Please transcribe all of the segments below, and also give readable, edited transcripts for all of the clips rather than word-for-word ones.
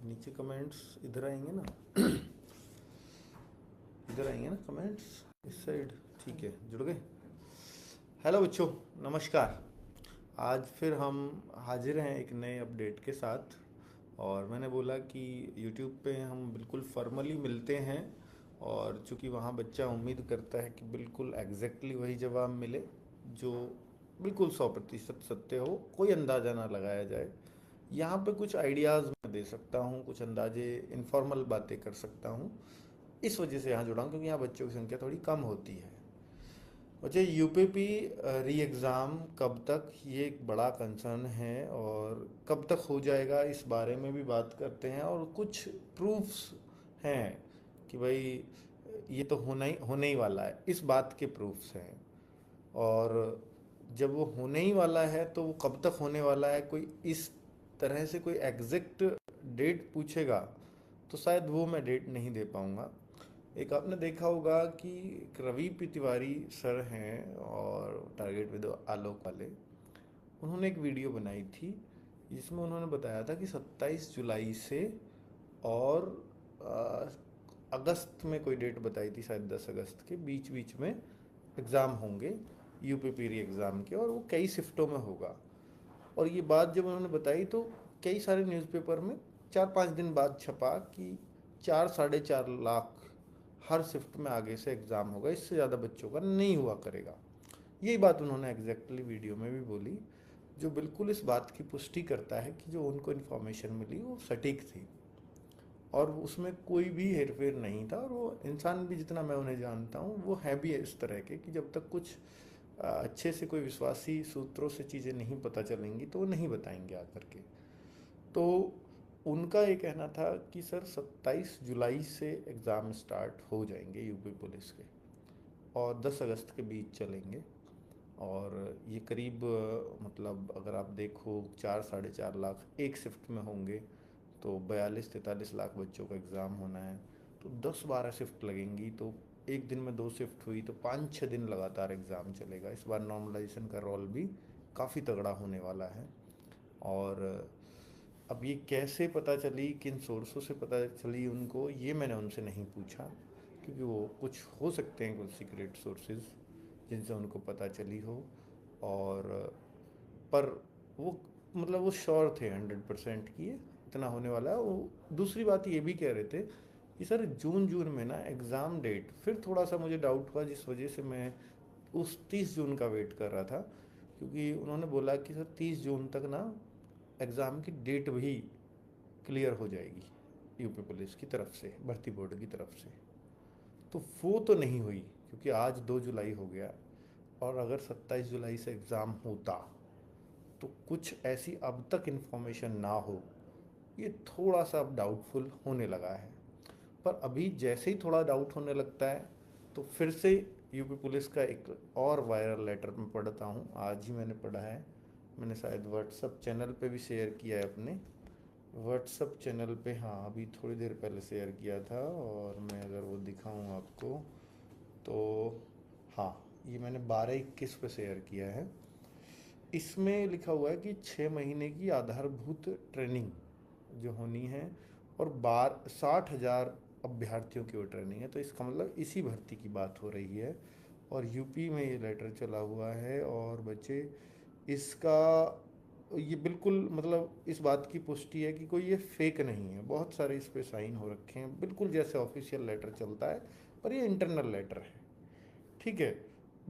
नीचे कमेंट्स इधर आएंगे ना इधर आएंगे ना कमेंट्स इस साइड। ठीक है, जुड़ गए। हेलो बच्चों, नमस्कार। आज फिर हम हाजिर हैं एक नए अपडेट के साथ। और मैंने बोला कि YouTube पे हम बिल्कुल फॉर्मली मिलते हैं, और चूंकि वहाँ बच्चा उम्मीद करता है कि बिल्कुल एग्जैक्टली वही जवाब मिले जो बिल्कुल 100% सत्य हो, कोई अंदाज़ा ना लगाया जाए। यहाँ पे कुछ आइडियाज़ मैं दे सकता हूँ, कुछ अंदाजे इनफॉर्मल बातें कर सकता हूँ। इस वजह से यहाँ जुड़ा हूँ क्योंकि यहाँ बच्चों की संख्या थोड़ी कम होती है। बच्चे, यूपीपी री एग्ज़ाम कब तक, ये एक बड़ा कंसर्न है, और कब तक हो जाएगा इस बारे में भी बात करते हैं। और कुछ प्रूफ्स हैं कि भाई ये तो होने ही वाला है, इस बात के प्रूफ्स हैं। और जब वो होने ही वाला है तो वो कब तक होने वाला है, कोई इस तरह से कोई एग्जैक्ट डेट पूछेगा तो शायद वो मैं डेट नहीं दे पाऊँगा। एक आपने देखा होगा कि एक रवि पी तिवारी सर हैं, और टारगेट विद आलोक वाले, उन्होंने एक वीडियो बनाई थी जिसमें उन्होंने बताया था कि 27 जुलाई से, और अगस्त में कोई डेट बताई थी, शायद 10 अगस्त के बीच बीच में एग्ज़ाम होंगे यूपीपी री एग्ज़ाम के, और वो कई शिफ्टों में होगा। और ये बात जब उन्होंने बताई तो कई सारे न्यूज़पेपर में 4-5 दिन बाद छपा कि 4-4.5 लाख हर शिफ्ट में आगे से एग्ज़ाम होगा, इससे ज़्यादा बच्चों का नहीं हुआ करेगा। यही बात उन्होंने एग्जैक्टली वीडियो में भी बोली, जो बिल्कुल इस बात की पुष्टि करता है कि जो उनको इन्फॉर्मेशन मिली वो सटीक थी, और उसमें कोई भी हेरफेर नहीं था। और वो इंसान भी, जितना मैं उन्हें जानता हूँ, वो है भी इस तरह के कि जब तक कुछ अच्छे से कोई विश्वासी सूत्रों से चीज़ें नहीं पता चलेंगी तो वो नहीं बताएंगे आकर के। तो उनका ये कहना था कि सर 27 जुलाई से एग्ज़ाम स्टार्ट हो जाएंगे यूपी पुलिस के, और 10 अगस्त के बीच चलेंगे। और ये करीब मतलब अगर आप देखो 4-4.5 लाख एक शिफ्ट में होंगे, तो 42-43 लाख बच्चों का एग्ज़ाम होना है। तो 10-12 शिफ्ट लगेंगी, तो एक दिन में 2 शिफ्ट हुई तो 5-6 दिन लगातार एग्ज़ाम चलेगा। इस बार नॉर्मलाइजेशन का रोल भी काफ़ी तगड़ा होने वाला है। और अब ये कैसे पता चली, किन सोर्सों से पता चली उनको, ये मैंने उनसे नहीं पूछा, क्योंकि वो कुछ हो सकते हैं कुछ सीक्रेट सोर्सेज जिनसे उनको पता चली हो। और पर वो मतलब वो श्योर थे 100% कि ये इतना होने वाला है। वो दूसरी बात ये भी कह रहे थे कि सर जून में ना एग्ज़ाम डेट, फिर थोड़ा सा मुझे डाउट हुआ, जिस वजह से मैं उस 30 जून का वेट कर रहा था, क्योंकि उन्होंने बोला कि सर 30 जून तक ना एग्ज़ाम की डेट भी क्लियर हो जाएगी यूपी पुलिस की तरफ से, भर्ती बोर्ड की तरफ से। तो वो तो नहीं हुई, क्योंकि आज 2 जुलाई हो गया, और अगर 27 जुलाई से एग्ज़ाम होता तो कुछ ऐसी अब तक इन्फॉर्मेशन ना हो, ये थोड़ा सा अब डाउटफुल होने लगा है। पर अभी जैसे ही थोड़ा डाउट होने लगता है तो फिर से यूपी पुलिस का एक और वायरल लेटर मैं पढ़ता हूँ, आज ही मैंने पढ़ा है। मैंने शायद व्हाट्सअप चैनल पे भी शेयर किया है, अपने व्हाट्सअप चैनल पे, हाँ अभी थोड़ी देर पहले शेयर किया था। और मैं अगर वो दिखाऊँ आपको तो, हाँ ये मैंने 12/21 पे शेयर किया है। इसमें लिखा हुआ है कि 6 महीने की आधारभूत ट्रेनिंग जो होनी है, और 60,000 अभ्यर्थियों की वो ट्रेनिंग है। तो इसका मतलब इसी भर्ती की बात हो रही है, और यूपी में ये लेटर चला हुआ है। और बच्चे, इसका ये बिल्कुल मतलब इस बात की पुष्टि है कि कोई ये फेक नहीं है। बहुत सारे इस पे साइन हो रखे हैं, बिल्कुल जैसे ऑफिशियल लेटर चलता है, पर ये इंटरनल लेटर है। ठीक है,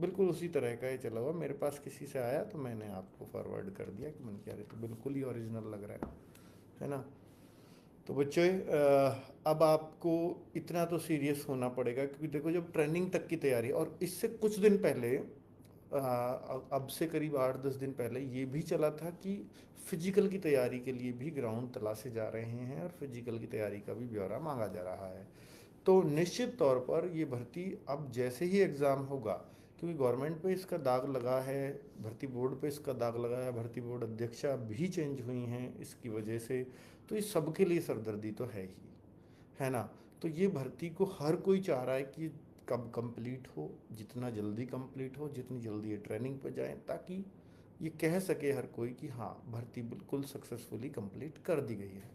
बिल्कुल उसी तरह का ये चला हुआ। मेरे पास किसी से आया तो मैंने आपको फॉरवर्ड कर दिया कि मैंने क्या, तो बिल्कुल ही ओरिजिनल लग रहा है ना। तो बच्चे, अब आपको इतना तो सीरियस होना पड़ेगा, क्योंकि देखो जब ट्रेनिंग तक की तैयारी, और इससे कुछ दिन पहले, अब से करीब 8-10 दिन पहले ये भी चला था कि फिजिकल की तैयारी के लिए भी ग्राउंड तलाशे जा रहे हैं, और फिजिकल की तैयारी का भी ब्यौरा मांगा जा रहा है। तो निश्चित तौर पर ये भर्ती अब जैसे ही एग्ज़ाम होगा, क्योंकि गवर्नमेंट पे इसका दाग लगा है, भर्ती बोर्ड पे इसका दाग लगा है, भर्ती बोर्ड अध्यक्षा भी चेंज हुई हैं इसकी वजह से, तो ये सबके लिए सरदर्दी तो है ही, है ना। तो ये भर्ती को हर कोई चाह रहा है कि कब कंप्लीट हो, जितना जल्दी कंप्लीट हो, जितनी जल्दी ये ट्रेनिंग पे जाएं, ताकि ये कह सके हर कोई कि हाँ भर्ती बिल्कुल सक्सेसफुली कंप्लीट कर दी गई है।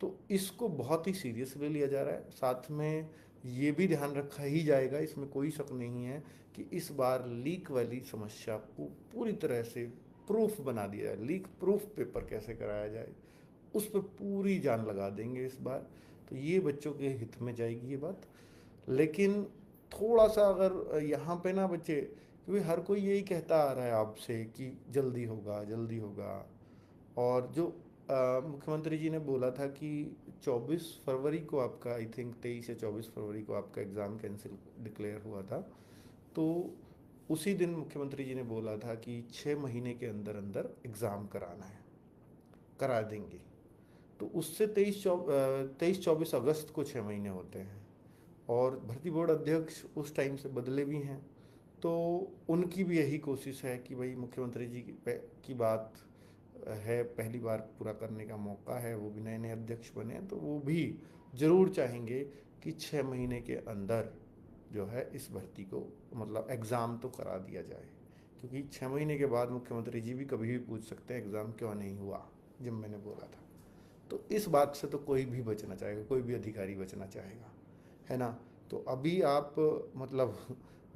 तो इसको बहुत ही सीरियसली लिया जा रहा है। साथ में ये भी ध्यान रखा ही जाएगा, इसमें कोई शक नहीं है कि इस बार लीक वाली समस्या को पूरी तरह से प्रूफ बना दिया जाए। लीक प्रूफ पेपर कैसे कराया जाए उस पर पूरी जान लगा देंगे इस बार। तो ये बच्चों के हित में जाएगी ये बात। लेकिन थोड़ा सा अगर यहाँ पे ना बच्चे, क्योंकि हर कोई यही कहता आ रहा है आपसे कि जल्दी होगा जल्दी होगा, और जो मुख्यमंत्री जी ने बोला था कि 24 फरवरी को आपका, आई थिंक 23 या 24 फरवरी को आपका एग्ज़ाम कैंसिल डिक्लेयर हुआ था, तो उसी दिन मुख्यमंत्री जी ने बोला था कि 6 महीने के अंदर अंदर एग्ज़ाम कराना है, करा देंगे। तो उससे 23-24 अगस्त को 6 महीने होते हैं, और भर्ती बोर्ड अध्यक्ष उस टाइम से बदले भी हैं। तो उनकी भी यही कोशिश है कि भाई मुख्यमंत्री जी की बात है, पहली बार पूरा करने का मौका है, वो भी नए नए अध्यक्ष बने हैं, तो वो भी ज़रूर चाहेंगे कि 6 महीने के अंदर जो है इस भर्ती को, मतलब एग्ज़ाम तो करा दिया जाए। क्योंकि 6 महीने के बाद मुख्यमंत्री जी भी कभी भी पूछ सकते हैं एग्ज़ाम क्यों नहीं हुआ जब मैंने बोला था। तो इस बात से तो कोई भी बचना चाहेगा, कोई भी अधिकारी बचना चाहेगा, है ना। तो अभी आप, मतलब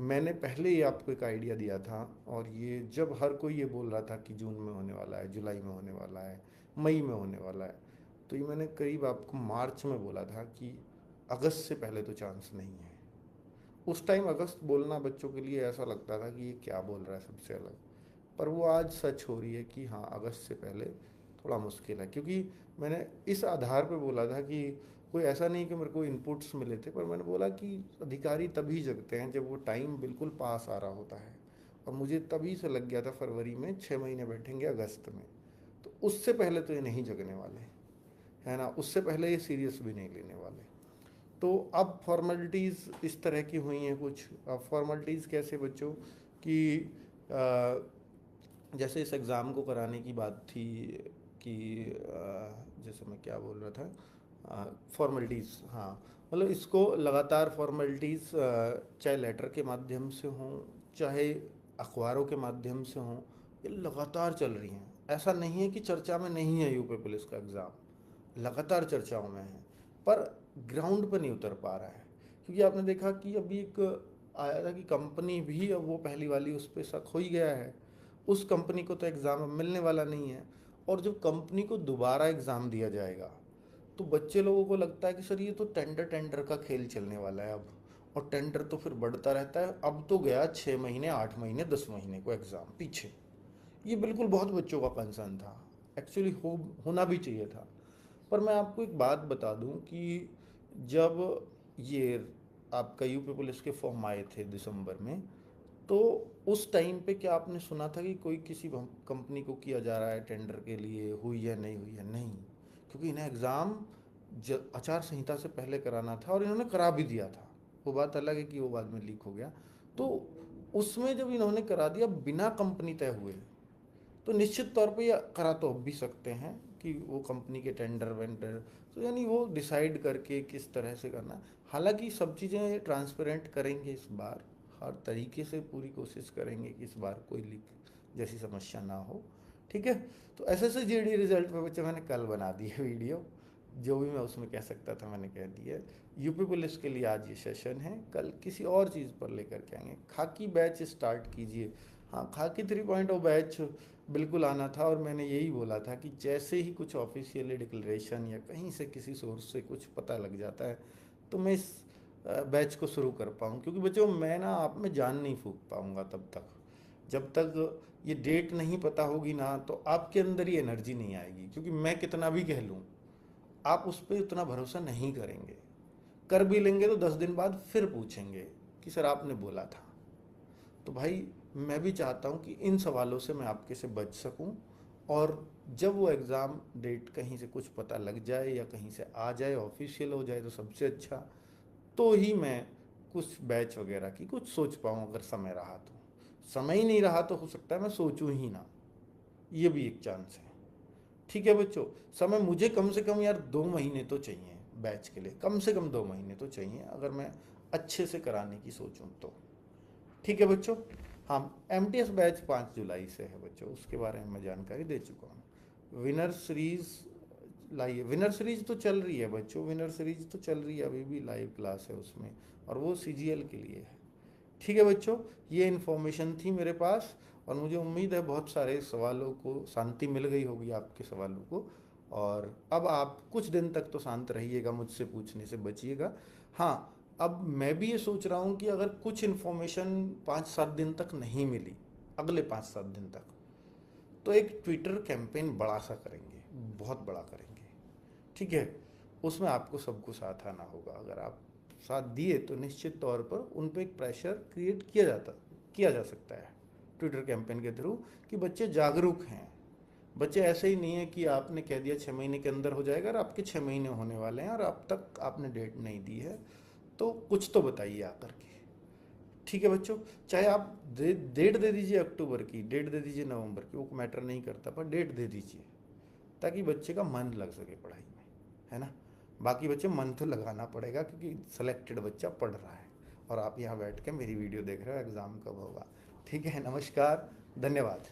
मैंने पहले ही आपको एक आइडिया दिया था, और ये जब हर कोई ये बोल रहा था कि जून में होने वाला है, जुलाई में होने वाला है, मई में होने वाला है, तो ये मैंने करीब आपको मार्च में बोला था कि अगस्त से पहले तो चांस नहीं है। उस टाइम अगस्त बोलना बच्चों के लिए ऐसा लगता था कि ये क्या बोल रहा है सबसे अलग, पर वो आज सच हो रही है कि हाँ, अगस्त से पहले थोड़ा मुश्किल है। क्योंकि मैंने इस आधार पे बोला था कि कोई ऐसा नहीं कि मेरे को इनपुट्स मिले थे, पर मैंने बोला कि अधिकारी तभी जगते हैं जब वो टाइम बिल्कुल पास आ रहा होता है, और मुझे तभी से लग गया था फरवरी में 6 महीने बैठेंगे अगस्त में, तो उससे पहले तो ये नहीं जगने वाले, है ना, उससे पहले ये सीरियस भी नहीं लेने वाले। तो अब फॉर्मेलिटीज़ इस तरह की हुई हैं कुछ। अब फॉर्मेलिटीज़ कैसे बच्चों कि जैसे इस एग्ज़ाम को कराने की बात थी कि जैसे मैं क्या बोल रहा था, फॉर्मेलिटीज़, हाँ, मतलब इसको लगातार फॉर्मेलिटीज़, चाहे लेटर के माध्यम से हों, चाहे अखबारों के माध्यम से हों, ये लगातार चल रही हैं। ऐसा नहीं है कि चर्चा में नहीं है यूपी पुलिस का एग्ज़ाम, लगातार चर्चाओं में है, पर ग्राउंड पर नहीं उतर पा रहा है। क्योंकि आपने देखा कि अभी एक आया था कि कंपनी भी, अब वो पहली वाली उस पर शक हो ही गया है, उस कंपनी को तो एग्ज़ाम अब मिलने वाला नहीं है। और जब कंपनी को दोबारा एग्ज़ाम दिया जाएगा तो बच्चे लोगों को लगता है कि सर ये तो टेंडर टेंडर का खेल चलने वाला है अब, और टेंडर तो फिर बढ़ता रहता है। अब तो गया 6 महीने, 8 महीने, 10 महीने को एग्ज़ाम पीछे। ये बिल्कुल बहुत बच्चों का कंसर्न था, एक्चुअली होना भी चाहिए था। पर मैं आपको एक बात बता दूं कि जब ये आपका यूपी पुलिस के फॉर्म आए थे दिसंबर में, तो उस टाइम पे क्या आपने सुना था कि कोई किसी कंपनी को किया जा रहा है टेंडर के लिए, हुई या नहीं हुई है? नहीं, क्योंकि इन्हें एग्ज़ाम आचार संहिता से पहले कराना था, और इन्होंने करा भी दिया था। वो बात अलग है कि वो बाद में लीक हो गया। तो उसमें जब इन्होंने करा दिया बिना कंपनी तय हुए, तो निश्चित तौर पे ये करा तो अब भी सकते हैं कि वो कंपनी के टेंडर वेंडर, तो यानी वो डिसाइड करके किस तरह से करना है। हालांकि सब चीज़ें ट्रांसपेरेंट करेंगे इस बार, हर तरीके से पूरी कोशिश करेंगे कि इस बार कोई लीक जैसी समस्या ना हो। ठीक है। तो SSC GD रिजल्ट पे बच्चे मैंने कल बना दी है वीडियो, जो भी मैं उसमें कह सकता था मैंने कह दिया। यूपी पुलिस के लिए आज ये सेशन है, कल किसी और चीज़ पर लेकर के आएंगे। खाकी बैच स्टार्ट कीजिए। हाँ, खाकी 3.0 बैच बिल्कुल आना था, और मैंने यही बोला था कि जैसे ही कुछ ऑफिशियली डिक्लेरेशन या कहीं से किसी सोर्स से कुछ पता लग जाता है तो मैं इस बैच को शुरू कर पाऊँ। क्योंकि बच्चों मैं ना आप में जान नहीं फूंक पाऊँगा तब तक, जब तक ये डेट नहीं पता होगी ना, तो आपके अंदर ये एनर्जी नहीं आएगी। क्योंकि मैं कितना भी कह लूँ, आप उस पर उतना भरोसा नहीं करेंगे। कर भी लेंगे तो 10 दिन बाद फिर पूछेंगे कि सर आपने बोला था। तो भाई मैं भी चाहता हूँ कि इन सवालों से मैं आपके से बच सकूँ, और जब वो एग्ज़ाम डेट कहीं से कुछ पता लग जाए या कहीं से आ जाए, ऑफिशियल हो जाए, तो सबसे अच्छा, तो ही मैं कुछ बैच वगैरह की कुछ सोच पाऊँ। अगर समय रहा तो, समय ही नहीं रहा तो हो सकता है मैं सोचूं ही ना, ये भी एक चांस है। ठीक है बच्चों, समय मुझे कम से कम यार 2 महीने तो चाहिए बैच के लिए, कम से कम 2 महीने तो चाहिए अगर मैं अच्छे से कराने की सोचूं तो। ठीक है बच्चों। हाँ, MTS बैच 5 जुलाई से है बच्चों, उसके बारे में मैं जानकारी दे चुका हूँ। विनर सीरीज लाइए। विनर सीरीज तो चल रही है बच्चों, विनर सीरीज तो चल रही है, अभी भी लाइव क्लास है उसमें, और वो CGL के लिए है। ठीक है बच्चों, ये इन्फॉर्मेशन थी मेरे पास, और मुझे उम्मीद है बहुत सारे सवालों को शांति मिल गई होगी आपके सवालों को। और अब आप कुछ दिन तक तो शांत रहिएगा, मुझसे पूछने से बचिएगा। हाँ, अब मैं भी ये सोच रहा हूँ कि अगर कुछ इन्फॉर्मेशन 5-7 दिन तक नहीं मिली, अगले 5-7 दिन तक, तो एक ट्विटर कैंपेन बड़ा सा करेंगे, बहुत बड़ा करेंगे। ठीक है, उसमें आपको सबको साथ आना होगा। अगर आप साथ दिए तो निश्चित तौर पर उन पर एक प्रेशर क्रिएट किया जा सकता है ट्विटर कैंपेन के थ्रू, कि बच्चे जागरूक हैं। बच्चे ऐसे ही नहीं है कि आपने कह दिया 6 महीने के अंदर हो जाएगा, और आपके 6 महीने होने वाले हैं और अब तक आपने डेट नहीं दी है, तो कुछ तो बताइए आकर के। ठीक है बच्चों, चाहे आप डेट दे दीजिए अक्टूबर की, डेट दे दीजिए नवंबर की, वो मैटर नहीं करता, पर डेट दे दीजिए ताकि बच्चे का मन लग सके पढ़ाई में, है ना। बाकी बच्चे मन तो लगाना पड़ेगा, क्योंकि सेलेक्टेड बच्चा पढ़ रहा है और आप यहाँ बैठ के मेरी वीडियो देख रहे हो, एग्ज़ाम कब होगा। ठीक है, नमस्कार, धन्यवाद।